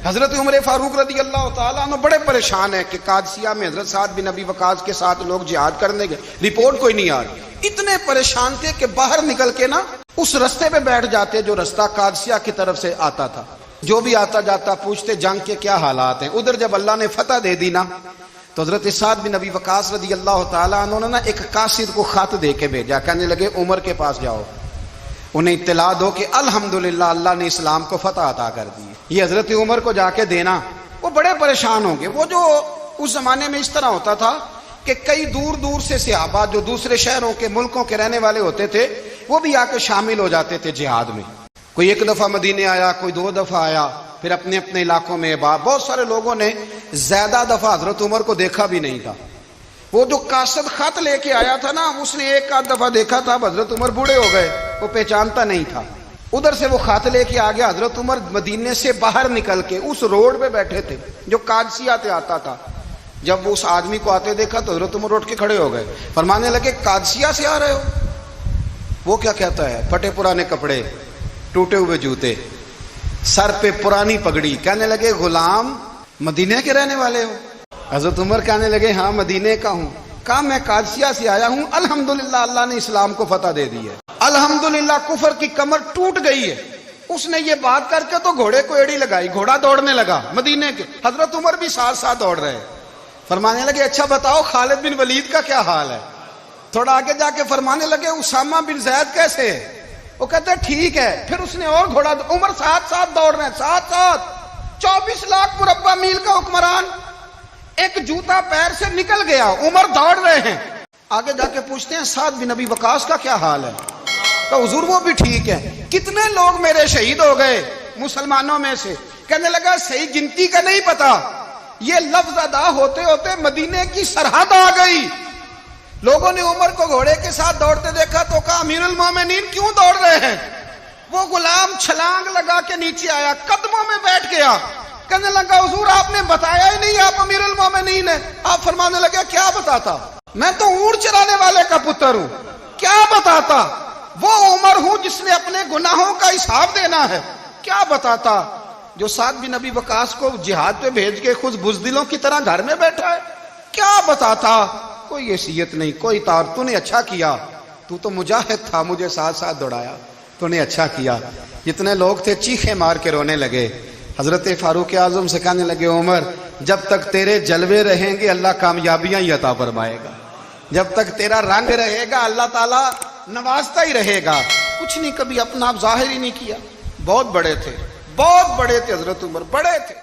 حضرت عمر فاروق رضی اللہ تعالیٰ عنہ بڑے پریشان ہیں کہ قادسیہ میں حضرت سعد بن ابی وقاص کے ساتھ لوگ جہاد کرنے گئے، رپورٹ کوئی نہیں آ رہی۔ اتنے پریشان تھے کہ باہر نکل کے نا اس رستے پہ بیٹھ جاتے جو رستہ قادسیہ کی طرف سے آتا تھا، جو بھی آتا جاتا پوچھتے جنگ کے کیا حالات ہیں۔ ادھر جب اللہ نے فتح دے دی نا تو حضرت سعد بن ابی وقاص رضی اللہ تعالیٰ عنہ نے نا ایک قاصد کو خط دے کے بھیجا، کہنے لگے عمر کے پاس جاؤ، انہیں اطلاع دو کہ الحمدللہ اللہ نے اسلام کو فتح عطا کر دی۔ یہ حضرت عمر کو جا کے دینا، وہ بڑے پریشان ہوں گے۔ وہ جو اس زمانے میں اس طرح ہوتا تھا کہ کئی دور دور سے صحابہ جو دوسرے شہروں کے ملکوں کے رہنے والے ہوتے تھے وہ بھی آ کے شامل ہو جاتے تھے جہاد میں۔ کوئی ایک دفعہ مدینے آیا، کوئی 2 دفعہ آیا، پھر اپنے اپنے علاقوں میں بہت سارے لوگوں نے زیادہ دفعہ حضرت عمر کو دیکھا بھی نہیں تھا۔ وہ جو قاصد خط لے کے آیا تھا نا اس نے 1 دفعہ دیکھا تھا، حضرت عمر بوڑھے ہو گئے، وہ پہچانتا نہیں تھا۔ ادھر سے وہ خط لے کے آ گیا، حضرت عمر مدینے سے باہر نکل کے اس روڈ پہ بیٹھے تھے جو قادسیہ سے آتا تھا۔ جب وہ اس آدمی کو آتے دیکھا تو حضرت عمر اٹھ کے کھڑے ہو گئے، فرمانے لگے قادسیہ سے آ رہے ہو؟ وہ کیا کہتا ہے؟ پھٹے پرانے کپڑے، ٹوٹے ہوئے جوتے، سر پہ پرانی پگڑی، کہنے لگے غلام مدینے کے رہنے والے ہو؟ حضرت عمر کہنے لگے ہاں مدینے کا ہوں۔ کہا میں قادسیہ سے آیا ہوں، الحمدللہ اللہ نے اسلام کو فتح دے دی ہے، الحمدللہ کفر کی کمر ٹوٹ گئی ہے۔ اس نے یہ بات کر کے تو گھوڑے کو ایڑی لگائی، گھوڑا دوڑنے لگا مدینے کے، حضرت عمر بھی ساتھ ساتھ دوڑ رہے۔ فرمانے لگے اچھا بتاؤ خالد بن ولید کا کیا حال ہے؟ تھوڑا آگے جا کے فرمانے لگے اسامہ بن زید کیسے ہے؟ وہ کہتے ہیں ٹھیک ہے۔ پھر اس نے اور گھوڑا، عمر ساتھ ساتھ دوڑ رہے ہیں، ساتھ ساتھ 24 لاکھ مربع میل کا حکمران، ایک جوتا پیر سے نکل گیا، عمر دوڑ رہے ہیں۔ آگے جا کے پوچھتے ہیں سعد بن ابی وقاص کا کیا حال ہے؟ تو حضور وہ بھی ٹھیک ہے۔ کتنے لوگ میرے شہید ہو گئے مسلمانوں میں سے؟ کہنے لگا صحیح گنتی کا نہیں پتا، یہ لفظ ادا ہوتے ہوتے مدینے کی سرحد آ گئی۔ لوگوں نے عمر کو گھوڑے کے ساتھ دوڑتے دیکھا تو کہا امیر المومنین کیوں دوڑ رہے ہیں؟ وہ غلام چھلانگ لگا کے نیچے آیا، قدموں میں بیٹھ گیا، کہنے لگا حضور آپ نے بتایا ہی نہیں آپ امیر المومنین ہیں۔ آپ فرمانے لگے کیا بتاتا؟ میں تو اونٹ چرانے والے کا پتر ہوں، کیا بتاتا؟ وہ عمر ہوں جس نے اپنے گناہوں کا حساب دینا ہے، کیا بتاتا؟ جو سعد بن ابی وقاص کو جہاد پہ بھیج کے خود بزدلوں کی طرح گھر میں بیٹھا ہے، کیا بتاتا؟ کوئی حیثیت نہیں، کوئی تار۔ تو نے اچھا کیا، تو تو مجاہد تھا، مجھے ساتھ ساتھ دوڑایا، تو نے اچھا کیا۔ جتنے لوگ تھے چیخیں مار کے رونے لگے۔ حضرت فاروق اعظم سے کہنے لگے عمر جب تک تیرے جلوے رہیں گے اللہ کامیابیاں ہی عطا فرمائے گا، جب تک تیرا رنگ رہے گا اللہ تعالیٰ نوازتا ہی رہے گا۔ کچھ نہیں، کبھی اپنا آپ ظاہر ہی نہیں کیا۔ بہت بڑے تھے، بہت بڑے تھے حضرت عمر، بڑے تھے۔